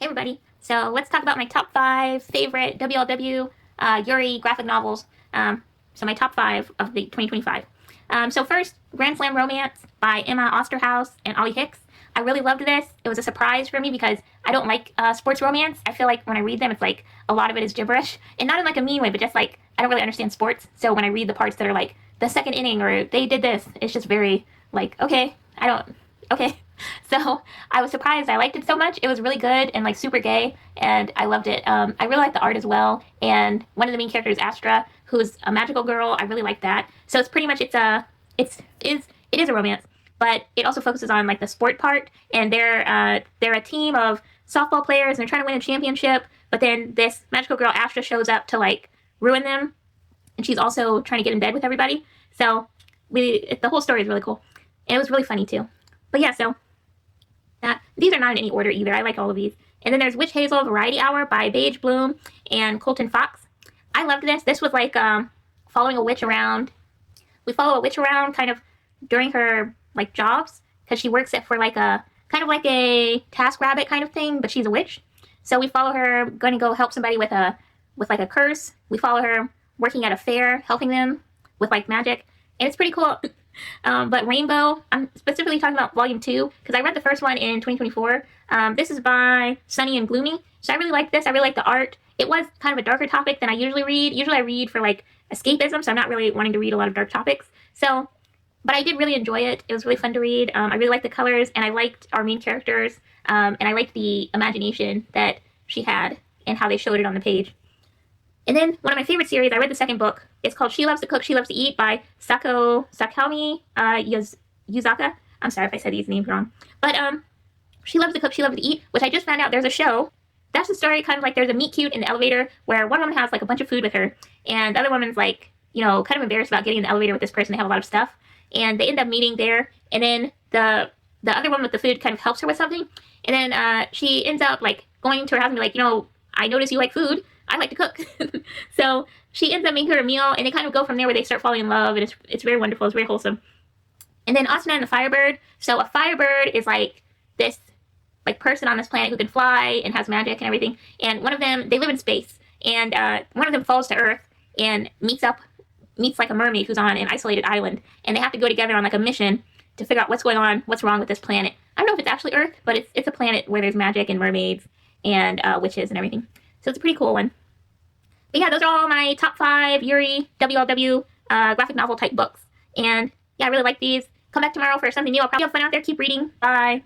Hey everybody. So let's talk about my top 5 favorite WLW Yuri graphic novels. So my top 5 of the 2025. So first, Grand Slam Romance by Emma Osterhaus and Ollie Hicks. I really loved this. It was a surprise for me because I don't like sports romance. I feel like when I read them, it's like a lot of it is gibberish. And not in like a mean way, but just like I don't really understand sports. So when I read the parts that are like the second inning or they did this, it's just very like, okay, okay. So I was surprised. I liked it so much. It was really good and like super gay, and I loved it. I really like the art as well. And one of the main characters, Astra, who's a magical girl. I really like that. So it's pretty much it is a romance, but it also focuses on like the sport part. And they're a team of softball players, and they're trying to win a championship. But then this magical girl, Astra, shows up to like ruin them, and she's also trying to get in bed with everybody. So the whole story is really cool, and it was really funny too. But yeah, so these are not in any order either. I like all of these. And then there's Witch Hazel Variety Hour by Beige Bloom and Colton Fox. I loved this. This was like following a witch around. We follow a witch around kind of during her like jobs because she works for like a kind of like a task rabbit kind of thing, but she's a witch. So we follow her going to go help somebody with like a curse. We follow her working at a fair, helping them with like magic, and it's pretty cool. But Rainbow, I'm specifically talking about Volume 2, because I read the first one in 2024. This is by Sunny and Gloomy, so I really like this. I really like the art. It was kind of a darker topic than I usually read. Usually I read for, like, escapism, so I'm not really wanting to read a lot of dark topics. So, but I did really enjoy it. It was really fun to read. I really liked the colors, and I liked our main characters, and I liked the imagination that she had and how they showed it on the page. And then one of my favorite series, I read the second book. It's called She Loves to Cook, She Loves to Eat by Sakami Yuzaka. I'm sorry if I said these names wrong. But She Loves to Cook, She Loves to Eat, which I just found out there's a show. That's the story, kind of like there's a meet cute in the elevator where one woman has like a bunch of food with her, and the other woman's like, you know, kind of embarrassed about getting in the elevator with this person. They have a lot of stuff, and they end up meeting there. And then the other one with the food kind of helps her with something, and then she ends up like going to her house and be like, you know, I notice you like food. I like to cook. So she ends up making her a meal, and they kind of go from there where they start falling in love, and it's very wonderful. It's very wholesome. And then Asuna and the Firebird. So a Firebird is like this like person on this planet who can fly and has magic and everything. And one of them, they live in space, and one of them falls to Earth and meets like a mermaid who's on an isolated island, and they have to go together on like a mission to figure out what's going on, what's wrong with this planet. I don't know if it's actually Earth, but it's a planet where there's magic and mermaids and witches and everything. So it's a pretty cool one. But yeah, those are all my top 5 Yuri WLW graphic novel type books. And yeah, I really like these. Come back tomorrow for something new. I'll probably have fun out there. Keep reading. Bye.